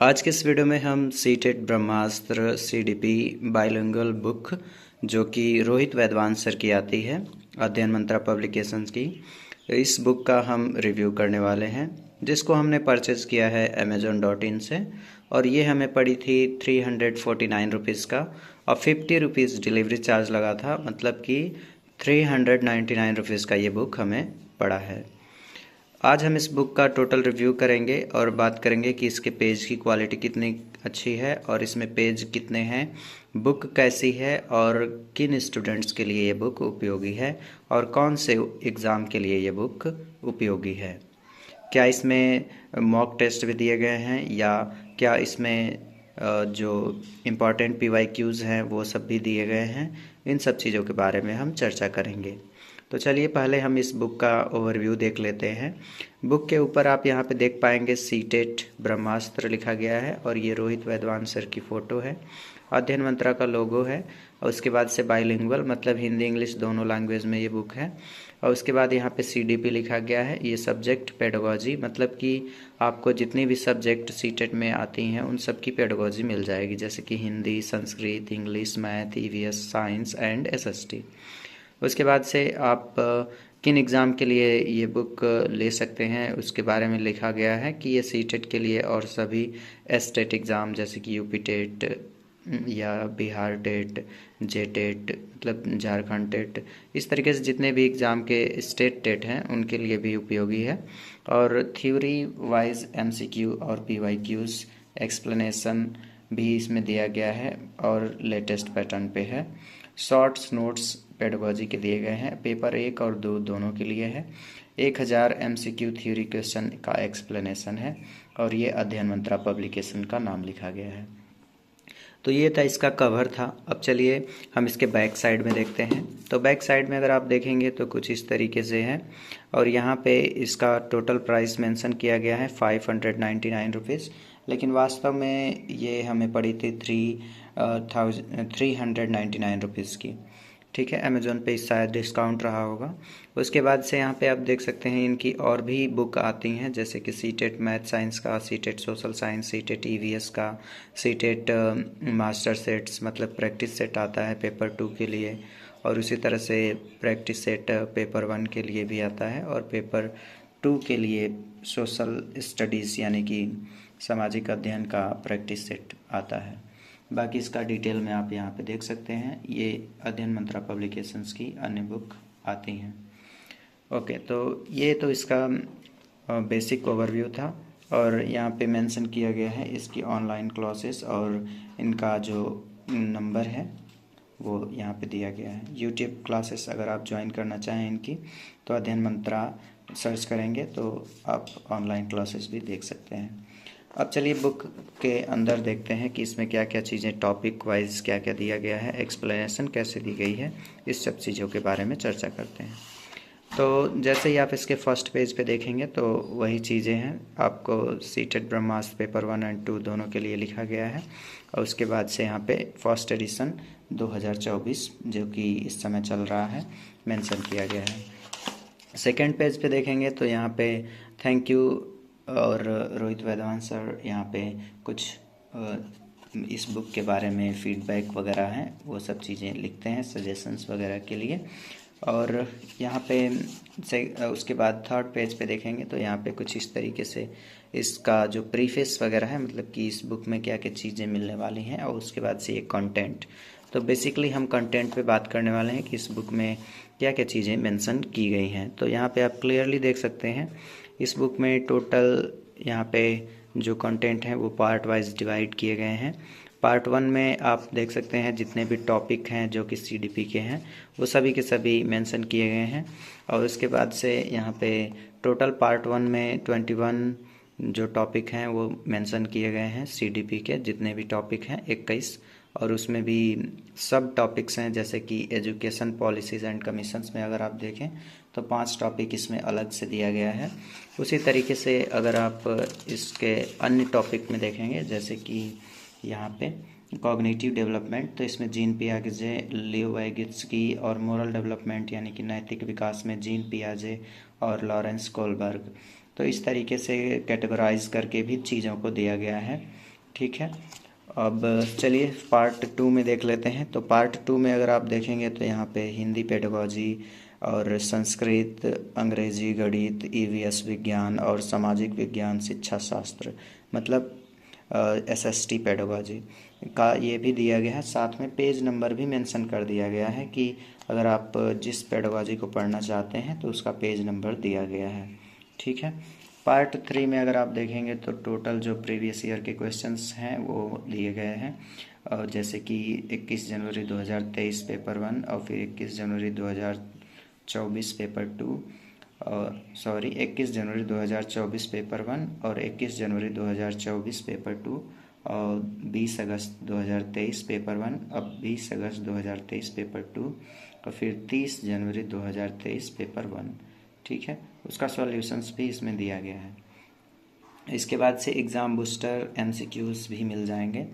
आज के इस वीडियो में हम सीटेट ब्रह्मास्त्र सीडीपी बाइलिंगुअल बुक जो कि रोहित वैद्यवांस सर की आती है, अध्ययन मंत्रा पब्लिकेशंस की, इस बुक का हम रिव्यू करने वाले हैं, जिसको हमने परचेज़ किया है amazon.in से। और ये हमें पड़ी थी 349 रुपीज़ का और 50 रुपीज़ डिलीवरी चार्ज लगा था, मतलब कि 399 रुपीज़ का ये बुक हमें पड़ा है। आज हम इस बुक का टोटल रिव्यू करेंगे और बात करेंगे कि इसके पेज की क्वालिटी कितनी अच्छी है और इसमें पेज कितने हैं, बुक कैसी है और किन स्टूडेंट्स के लिए ये बुक उपयोगी है और कौन से एग्ज़ाम के लिए ये बुक उपयोगी है। क्या इसमें मॉक टेस्ट भी दिए गए हैं या क्या इसमें जो इम्पॉर्टेंट PYQs हैं वो सब भी दिए गए हैं, इन सब चीज़ों के बारे में हम चर्चा करेंगे। तो चलिए पहले हम इस बुक का ओवरव्यू देख लेते हैं। बुक के ऊपर आप यहाँ पे देख पाएंगे सीटेट ब्रह्मास्त्र लिखा गया है और ये रोहित वैद्यवांस सर की फ़ोटो है, अध्ययन मंत्रा का लोगो है और उसके बाद से बाइलिंगुअल मतलब हिंदी इंग्लिश दोनों लैंग्वेज में ये बुक है। और उसके बाद यहाँ पे CDP लिखा गया है, ये सब्जेक्ट पेडागोजी, मतलब कि आपको जितनी भी सब्जेक्ट सीटेट में आती हैं उन सब की पेडागोजी मिल जाएगी, जैसे कि Hindi, Sanskrit, English, math, EVS, science and SST। उसके बाद से आप किन एग्ज़ाम के लिए ये बुक ले सकते हैं उसके बारे में लिखा गया है कि ये सीटेट के लिए और सभी स्टेट एग्ज़ाम जैसे कि यूपी टेट या बिहार टेट, JTET मतलब झारखंड टेट, इस तरीके से जितने भी एग्ज़ाम के स्टेट टेट हैं उनके लिए भी उपयोगी है। और थ्योरी वाइज MCQ और PYQs एक्सप्लेनेशन भी इसमें दिया गया है और लेटेस्ट पैटर्न पे है। शॉर्ट्स नोट्स पेडागोजी के दिए गए हैं, पेपर 1 और 2 दोनों के लिए है। 1000 MCQ थ्योरी क्वेश्चन का एक्सप्लेनेशन है और ये अध्ययन मंत्रा पब्लिकेशन का नाम लिखा गया है। तो ये था इसका कवर था। अब चलिए हम इसके बैक साइड में देखते हैं। तो बैक साइड में अगर आप देखेंगे तो कुछ इस तरीके से है और यहाँ पे इसका टोटल प्राइस मेंशन किया गया है 599 रुपीज़, लेकिन वास्तव में ये हमें पड़ी थी 399 रुपीज़ की। ठीक है, अमेज़ोन पे शायद डिस्काउंट रहा होगा। उसके बाद से यहाँ पे आप देख सकते हैं इनकी और भी बुक आती हैं, जैसे कि सीटेट मैथ साइंस का, CTET social science, CTET EVS का, सीटेट मास्टर सेट्स मतलब प्रैक्टिस सेट आता है पेपर 2 के लिए, और उसी तरह से प्रैक्टिस सेट पेपर 1 के लिए भी आता है और पेपर 2 के लिए सोशल स्टडीज़ यानी कि सामाजिक अध्ययन का प्रैक्टिस सेट आता है। बाकी इसका डिटेल में आप यहाँ पे देख सकते हैं, ये अध्ययन मंत्रा पब्लिकेशंस की अन्य बुक आती हैं। ओके, तो ये तो इसका बेसिक ओवरव्यू था और यहाँ पे मेंशन किया गया है इसकी ऑनलाइन क्लासेस और इनका जो नंबर है वो यहाँ पे दिया गया है। यूट्यूब क्लासेस अगर आप ज्वाइन करना चाहें इनकी तो अध्ययन मंत्रा सर्च करेंगे तो आप ऑनलाइन क्लासेस भी देख सकते हैं। अब चलिए बुक के अंदर देखते हैं कि इसमें क्या क्या चीज़ें टॉपिक वाइज क्या क्या दिया गया है, एक्सप्लेनेशन कैसे दी गई है, इस सब चीज़ों के बारे में चर्चा करते हैं। तो जैसे ही आप इसके फर्स्ट पेज पे देखेंगे तो वही चीज़ें हैं, आपको सीटेट ब्रह्मास्त्र पेपर 1 और 2 दोनों के लिए लिखा गया है और उसके बाद से यहाँ पे फर्स्ट एडिशन 2024 जो कि इस समय चल रहा है मेंशन किया गया है। सेकेंड पेज पे देखेंगे तो यहाँ पे थैंक यू और रोहित वैद्यवांस सर यहाँ पे कुछ इस बुक के बारे में फीडबैक वगैरह हैं वो सब चीज़ें लिखते हैं सजेशंस वगैरह के लिए। और यहाँ पे से उसके बाद थर्ड पेज पे देखेंगे तो यहाँ पे कुछ इस तरीके से इसका जो प्रीफेस वगैरह है, मतलब कि इस बुक में क्या क्या चीज़ें मिलने वाली हैं, और उसके बाद से ये कंटेंट। तो बेसिकली हम कंटेंट पे बात करने वाले हैं कि इस बुक में क्या क्या चीज़ें मेंशन की गई हैं। तो यहाँ पे आप क्लियरली देख सकते हैं इस बुक में टोटल यहाँ पे जो कंटेंट है वो पार्ट वाइज डिवाइड किए गए हैं। पार्ट 1 में आप देख सकते हैं जितने भी टॉपिक हैं जो कि CDP के हैं वो सभी के सभी मेंशन किए गए हैं। और उसके बाद से यहाँ पे टोटल पार्ट 1 में 21 जो टॉपिक हैं वो मेंशन किए गए हैं CDP के, जितने भी टॉपिक हैं 21, और उसमें भी सब टॉपिक्स हैं जैसे कि एजुकेशन पॉलिसीज़ एंड कमीशंस में अगर आप देखें तो 5 टॉपिक इसमें अलग से दिया गया है। उसी तरीके से अगर आप इसके अन्य टॉपिक में देखेंगे जैसे कि यहाँ पे कॉग्निटिव डेवलपमेंट, तो इसमें जीन पियाजे, लियो वाइगेत्स्की, और मोरल डेवलपमेंट यानी कि नैतिक विकास में जीन पियाजे और लॉरेंस कोलबर्ग। तो इस तरीके से कैटेगराइज करके भी चीज़ों को दिया गया है। ठीक है। अब चलिए पार्ट 2 में देख लेते हैं। तो पार्ट 2 में अगर आप देखेंगे तो यहाँ पे हिंदी पेडागोजी और संस्कृत, अंग्रेजी, गणित, ईवीएस विज्ञान और सामाजिक विज्ञान शिक्षा शास्त्र, मतलब एसएसटी पेडागोजी का ये भी दिया गया है। साथ में पेज नंबर भी मेंशन कर दिया गया है कि अगर आप जिस पेडागोजी को पढ़ना चाहते हैं तो उसका पेज नंबर दिया गया है। ठीक है। पार्ट 3 में अगर आप देखेंगे तो टोटल जो प्रीवियस ईयर के क्वेश्चंस हैं वो दिए गए हैं, और जैसे कि 21 जनवरी 2023 पेपर 1 और फिर 21 जनवरी 2024 पेपर 2, और 21 जनवरी 2024 पेपर 1 और 21 जनवरी 2024 पेपर 2 और 20 अगस्त 2023 पेपर 1, अब 20 अगस्त 2023 पेपर 2 और फिर 30 जनवरी 2023 पेपर 1। ठीक है, उसका सॉल्यूशंस भी इसमें दिया गया है। इसके बाद से एग्ज़ाम बूस्टर एमसीक्यूज़ भी मिल जाएंगे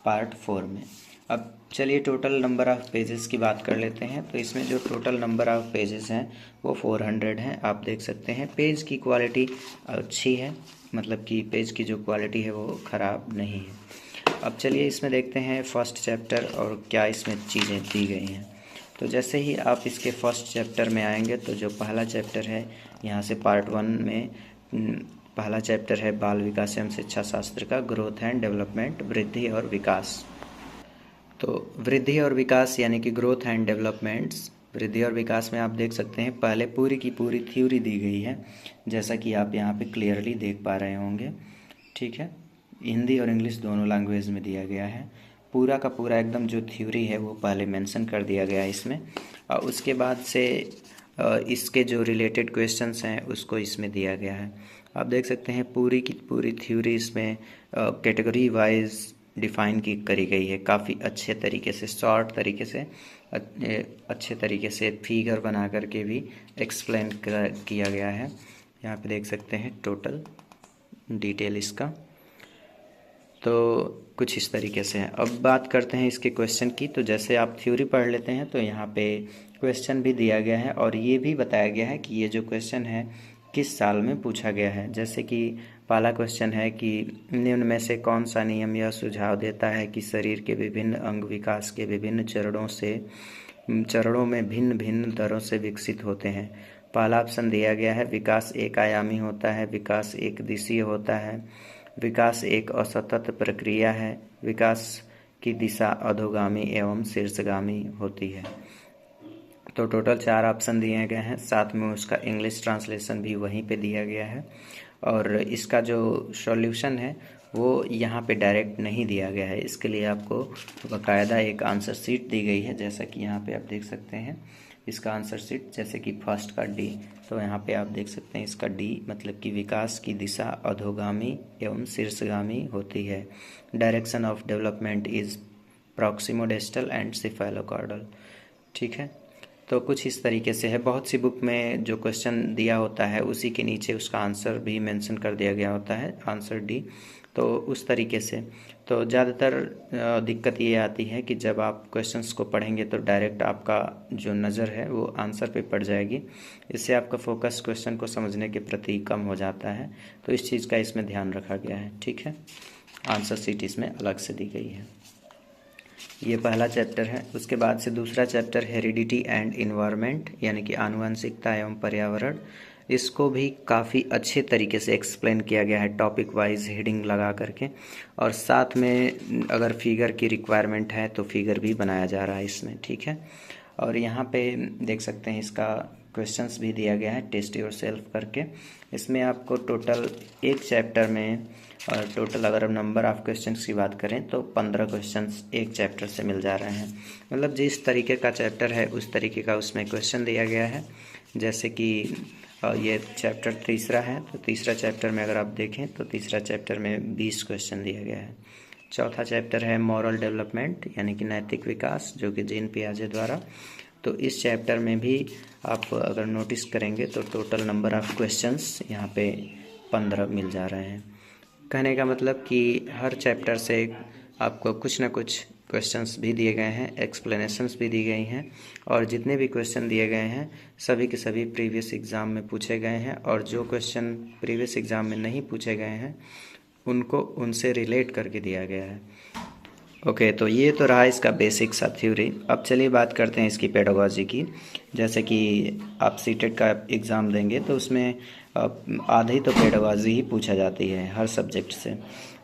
पार्ट 4 में। अब चलिए टोटल नंबर ऑफ़ पेजेस की बात कर लेते हैं। तो इसमें जो टोटल नंबर ऑफ़ पेजेस हैं वो 400 हैं। आप देख सकते हैं पेज की क्वालिटी अच्छी है, मतलब कि पेज की जो क्वालिटी है वो ख़राब नहीं है। अब चलिए इसमें देखते हैं फर्स्ट चैप्टर और क्या इसमें चीज़ें दी गई हैं। तो जैसे ही आप इसके फर्स्ट चैप्टर में आएंगे तो जो पहला चैप्टर है यहाँ से पार्ट 1 में पहला चैप्टर है बाल विकास एवं शिक्षा शास्त्र का, ग्रोथ एंड डेवलपमेंट, वृद्धि और विकास। तो वृद्धि और विकास यानी कि ग्रोथ एंड डेवलपमेंट्स, वृद्धि और विकास में आप देख सकते हैं पहले पूरी की पूरी थ्योरी दी गई है, जैसा कि आप यहाँ पे क्लियरली देख पा रहे होंगे। ठीक है, हिंदी और इंग्लिश दोनों लैंग्वेज में दिया गया है। पूरा का पूरा एकदम जो थ्योरी है वो पहले मेंशन कर दिया गया है इसमें, और उसके बाद से इसके जो रिलेटेड क्वेश्चंस हैं उसको इसमें दिया गया है। आप देख सकते हैं पूरी की पूरी थ्योरी इसमें कैटेगरी वाइज डिफ़ाइन करी गई है, काफ़ी अच्छे तरीके से, शॉर्ट तरीके से, अच्छे तरीके से फिगर बना करके भी एक्सप्लेन किया गया है। यहाँ पे देख सकते हैं टोटल डिटेल इसका। तो कुछ इस तरीके से है। अब बात करते हैं इसके क्वेश्चन की। तो जैसे आप थ्योरी पढ़ लेते हैं तो यहाँ पे क्वेश्चन भी दिया गया है और ये भी बताया गया है कि ये जो क्वेश्चन है किस साल में पूछा गया है। जैसे कि पहला क्वेश्चन है कि निम्न में से कौन सा नियम यह सुझाव देता है कि शरीर के विभिन्न अंग विकास के विभिन्न चरणों में भिन्न भिन्न दरों से विकसित होते हैं। पहला ऑप्शन दिया गया है विकास एक आयामी होता है, विकास एक दिशीय होता है, विकास एक असतत प्रक्रिया है, विकास की दिशा अधोगामी एवं शीर्षगामी होती है। तो टोटल 4 ऑप्शन दिए गए हैं, साथ में उसका इंग्लिश ट्रांसलेशन भी वहीं पे दिया गया है। और इसका जो सॉल्यूशन है वो यहाँ पे डायरेक्ट नहीं दिया गया है, इसके लिए आपको बाकायदा एक आंसर शीट दी गई है, जैसा कि यहाँ पे आप देख सकते हैं इसका आंसर शीट। जैसे कि फर्स्ट का डी, तो यहाँ पे आप देख सकते हैं इसका डी मतलब कि विकास की दिशा अधोगामी एवं शीर्षगामी होती है। Direction of development is proximodistal and cephalocaudal. ठीक है, तो कुछ इस तरीके से है। बहुत सी बुक में जो क्वेश्चन दिया होता है उसी के नीचे उसका आंसर भी मेंशन कर दिया गया होता है, आंसर डी। तो उस तरीके से तो ज़्यादातर दिक्कत ये आती है कि जब आप क्वेश्चंस को पढ़ेंगे तो डायरेक्ट आपका जो नज़र है वो आंसर पे पड़ जाएगी, इससे आपका फोकस क्वेश्चन को समझने के प्रति कम हो जाता है। तो इस चीज़ का इसमें ध्यान रखा गया है। ठीक है, आंसर शीट इसमें अलग से दी गई है। ये पहला चैप्टर है। उसके बाद से दूसरा चैप्टर हेरिडिटी एंड इन्वायरमेंट यानी कि आनुवंशिकता एवं पर्यावरण। इसको भी काफ़ी अच्छे तरीके से एक्सप्लेन किया गया है, टॉपिक वाइज हेडिंग लगा करके, और साथ में अगर फिगर की रिक्वायरमेंट है तो फिगर भी बनाया जा रहा है इसमें। ठीक है, और यहाँ पे देख सकते हैं इसका क्वेश्चंस भी दिया गया है, टेस्ट योर सेल्फ करके। इसमें आपको टोटल एक चैप्टर में और टोटल अगर नंबर ऑफ़ क्वेश्चंस की बात करें तो 15 क्वेश्चंस एक चैप्टर से मिल जा रहे हैं। मतलब जिस तरीके का चैप्टर है उस तरीके का उसमें क्वेश्चन दिया गया है। जैसे कि ये चैप्टर तीसरा है, तो तीसरा चैप्टर में अगर आप देखें तो तीसरा चैप्टर में 20 क्वेश्चन दिया गया है। चौथा चैप्टर है मॉरल डेवलपमेंट यानी कि नैतिक विकास, जो कि जीन पियाजे द्वारा। तो इस चैप्टर में भी आप अगर नोटिस करेंगे तो टोटल नंबर ऑफ़ क्वेश्चंस यहाँ पे 15 मिल जा रहे हैं। कहने का मतलब कि हर चैप्टर से आपको कुछ ना कुछ क्वेश्चंस भी दिए गए हैं, एक्सप्लेनेशंस भी दी गई हैं, और जितने भी क्वेश्चन दिए गए हैं सभी के सभी प्रीवियस एग्ज़ाम में पूछे गए हैं, और जो क्वेश्चन प्रीवियस एग्ज़ाम में नहीं पूछे गए हैं उनको उनसे रिलेट करके दिया गया है। ओके, तो ये तो रहा इसका बेसिक सा थ्योरी। अब चलिए बात करते हैं इसकी पेडागोजी की। जैसे कि आप सीटेट का एग्ज़ाम देंगे तो उसमें आधी तो पेडागोजी ही पूछा जाती है हर सब्जेक्ट से।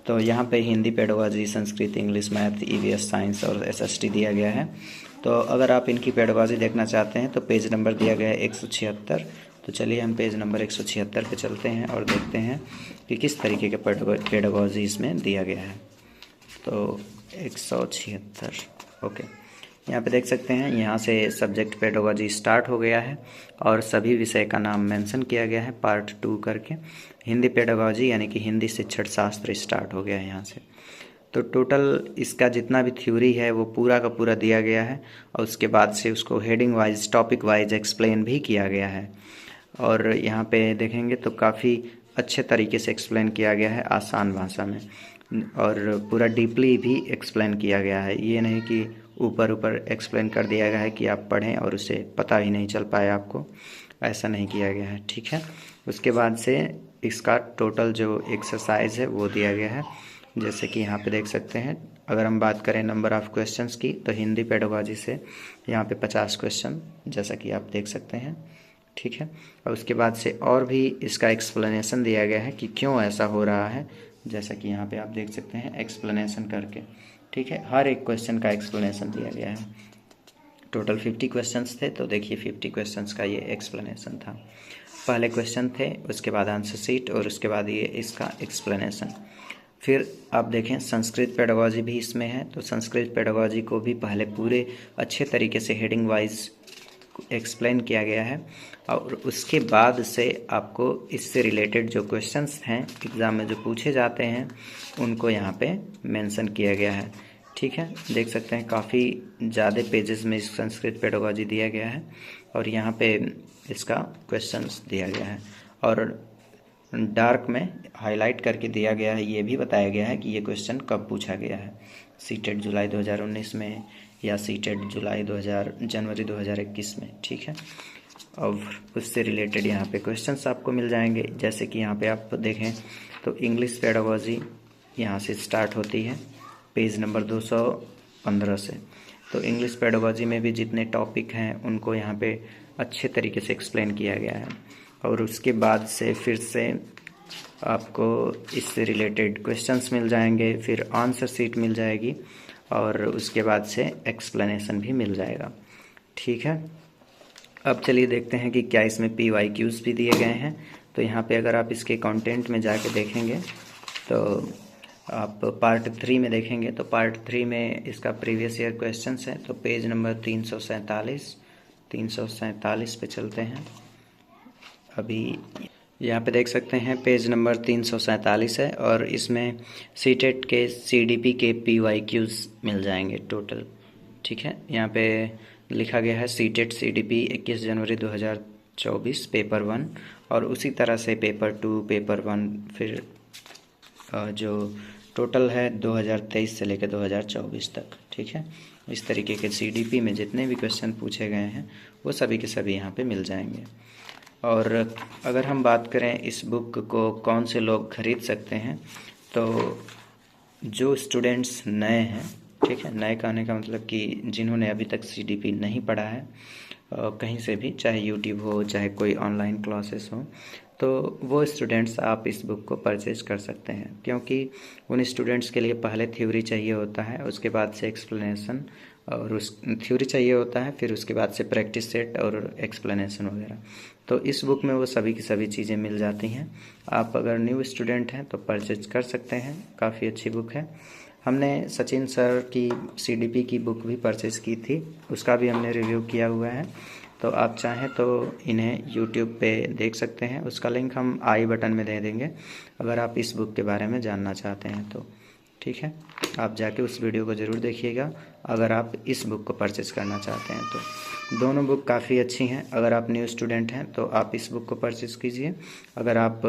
तो यहाँ पे Hindi pedagogy, Sanskrit, English, math, EVS, science और एसएसटी दिया गया है। तो अगर आप इनकी पेडागोजी देखना चाहते हैं तो पेज नंबर दिया गया है 176। तो चलिए हम पेज नंबर 176 पे चलते हैं और देखते हैं कि किस तरीके का पेडागोजी इसमें दिया गया है। तो 176, ओके, यहाँ पे देख सकते हैं, यहाँ से सब्जेक्ट पेडागोजी स्टार्ट हो गया है और सभी विषय का नाम मेंशन किया गया है पार्ट 2 करके। हिंदी पेडागोजी यानी कि हिंदी शिक्षण शास्त्र स्टार्ट हो गया है यहाँ से। तो टोटल इसका जितना भी थ्योरी है वो पूरा का पूरा दिया गया है और उसके बाद से उसको heading wise, topic wise explain भी किया गया है। और यहाँ पे देखेंगे तो काफ़ी अच्छे तरीके से एक्सप्लेन किया गया है, आसान भाषा में, और पूरा डीपली भी एक्सप्लेन किया गया है। ये नहीं कि ऊपर ऊपर एक्सप्लेन कर दिया गया है कि आप पढ़ें और उसे पता ही नहीं चल पाए आपको, ऐसा नहीं किया गया है, ठीक है। उसके बाद से इसका टोटल जो एक्सरसाइज है वो दिया गया है। जैसे कि यहाँ पे देख सकते हैं, अगर हम बात करें नंबर ऑफ़ क्वेश्चंस की तो हिंदी पेडागोजी से यहाँ पे 50 क्वेश्चन, जैसा कि आप देख सकते हैं, ठीक है। और उसके बाद से और भी इसका एक्सप्लेनेशन दिया गया है कि क्यों ऐसा हो रहा है, जैसा कि यहाँ पे आप देख सकते हैं एक्सप्लेनेशन करके, ठीक है। हर एक क्वेश्चन का एक्सप्लेनेशन दिया गया है। टोटल 50 क्वेश्चंस थे, तो देखिए 50 क्वेश्चंस का ये एक्सप्लेनेशन था। पहले क्वेश्चन थे, उसके बाद आंसर शीट और उसके बाद ये इसका एक्सप्लेनेशन। फिर आप देखें संस्कृत पेडागोजी भी इसमें है, तो संस्कृत पेडागोजी को भी पहले पूरे अच्छे तरीके से हेडिंग वाइज एक्सप्लेन किया गया है और उसके बाद से आपको इससे रिलेटेड जो क्वेश्चंस हैं एग्ज़ाम में जो पूछे जाते हैं उनको यहाँ पे मेंशन किया गया है, ठीक है। देख सकते हैं काफ़ी ज़्यादा पेजेस में संस्कृत पेडागोजी दिया गया है और यहाँ पे इसका क्वेश्चंस दिया गया है और डार्क में हाईलाइट करके दिया गया है। ये भी बताया गया है कि ये क्वेश्चन कब पूछा गया है, सीटेट जुलाई 2019 में या सीटेट जनवरी 2021 में, ठीक है। और उससे रिलेटेड यहाँ पे क्वेश्चंस आपको मिल जाएंगे। जैसे कि यहाँ पे आप देखें तो इंग्लिश पेडागोजी यहाँ से स्टार्ट होती है पेज नंबर 215 से। तो इंग्लिश पेडागोजी में भी जितने टॉपिक हैं उनको यहाँ पे अच्छे तरीके से एक्सप्लेन किया गया है और उसके बाद से फिर से आपको इससे रिलेटेड क्वेश्चंस मिल जाएंगे, फिर आंसर शीट मिल जाएगी और उसके बाद से एक्सप्लेनेशन भी मिल जाएगा, ठीक है। अब चलिए देखते हैं कि क्या इसमें PYQs भी दिए गए हैं। तो यहाँ पे अगर आप इसके कंटेंट में जाके देखेंगे तो आप पार्ट 3 में देखेंगे तो पार्ट 3 में इसका प्रीवियस ईयर क्वेश्चंस है। तो पेज नंबर 347 पे चलते हैं। अभी यहाँ पे देख सकते हैं पेज नंबर 347 है और इसमें सीटेट के CDP के PYQs मिल जाएंगे टोटल, ठीक है। यहाँ पे लिखा गया है सीटेट CDP 21 जनवरी 2024 पेपर 1 और उसी तरह से पेपर 2, पेपर 1, फिर जो टोटल है 2023 से लेकर 2024 तक, ठीक है। इस तरीके के CDP में जितने भी क्वेश्चन पूछे गए हैं वो सभी के सभी यहाँ पे मिल जाएंगे। और अगर हम बात करें इस बुक को कौन से लोग खरीद सकते हैं, तो जो स्टूडेंट्स नए हैं, ठीक है, नए कहने का मतलब कि जिन्होंने अभी तक CDP नहीं पढ़ा है कहीं से भी, चाहे यूट्यूब हो चाहे कोई ऑनलाइन क्लासेस हो, तो वो स्टूडेंट्स आप इस बुक को परचेज कर सकते हैं। क्योंकि उन स्टूडेंट्स के लिए पहले थ्योरी चाहिए होता है, उसके बाद से एक्सप्लेनेशन, और उस थ्योरी चाहिए होता है, फिर उसके बाद से प्रैक्टिस सेट और एक्सप्लेनेशन वगैरह। तो इस बुक में वो सभी की सभी चीज़ें मिल जाती हैं। आप अगर न्यू स्टूडेंट हैं तो परचेज कर सकते हैं, काफ़ी अच्छी बुक है। हमने सचिन सर की CDP की बुक भी परचेज़ की थी, उसका भी हमने रिव्यू किया हुआ है। तो आप चाहें तो इन्हें YouTube पे देख सकते हैं, उसका लिंक हम आई बटन में दे देंगे अगर आप इस बुक के बारे में जानना चाहते हैं तो, ठीक है। आप जाके उस वीडियो को ज़रूर देखिएगा अगर आप इस बुक को परचेज़ करना चाहते हैं तो। दोनों बुक काफ़ी अच्छी हैं। अगर आप न्यू स्टूडेंट हैं तो आप इस बुक को परचेज़ कीजिए। अगर आप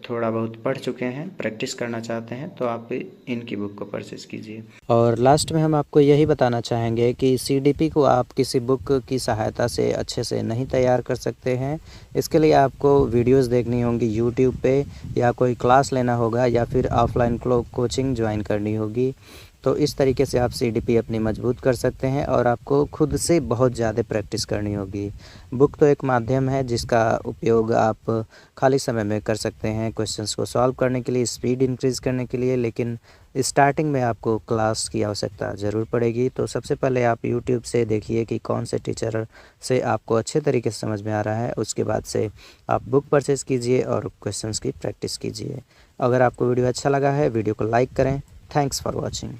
थोड़ा बहुत पढ़ चुके हैं, प्रैक्टिस करना चाहते हैं तो आप इनकी बुक को परचेज़ कीजिए। और लास्ट में हम आपको यही बताना चाहेंगे कि CDP को आप किसी बुक की सहायता से अच्छे से नहीं तैयार कर सकते हैं। इसके लिए आपको वीडियोज़ देखनी होंगी यूट्यूब पे, या कोई क्लास लेना होगा, या फिर ऑफलाइन कोचिंग ज्वाइन करनी होगी। तो इस तरीके से आप CDP अपनी मजबूत कर सकते हैं और आपको खुद से बहुत ज़्यादा प्रैक्टिस करनी होगी। बुक तो एक माध्यम है जिसका उपयोग आप खाली समय में कर सकते हैं क्वेश्चंस को सॉल्व करने के लिए, स्पीड इंक्रीज़ करने के लिए, लेकिन स्टार्टिंग में आपको क्लास की आवश्यकता ज़रूर पड़ेगी। तो सबसे पहले आप यूट्यूब से देखिए कि कौन से टीचर से आपको अच्छे तरीके से समझ में आ रहा है। उसके बाद से आप बुक परचेज़ कीजिए और क्वेश्चंस की प्रैक्टिस कीजिए। अगर आपको वीडियो अच्छा लगा है, वीडियो को लाइक करें। Thanks for watching.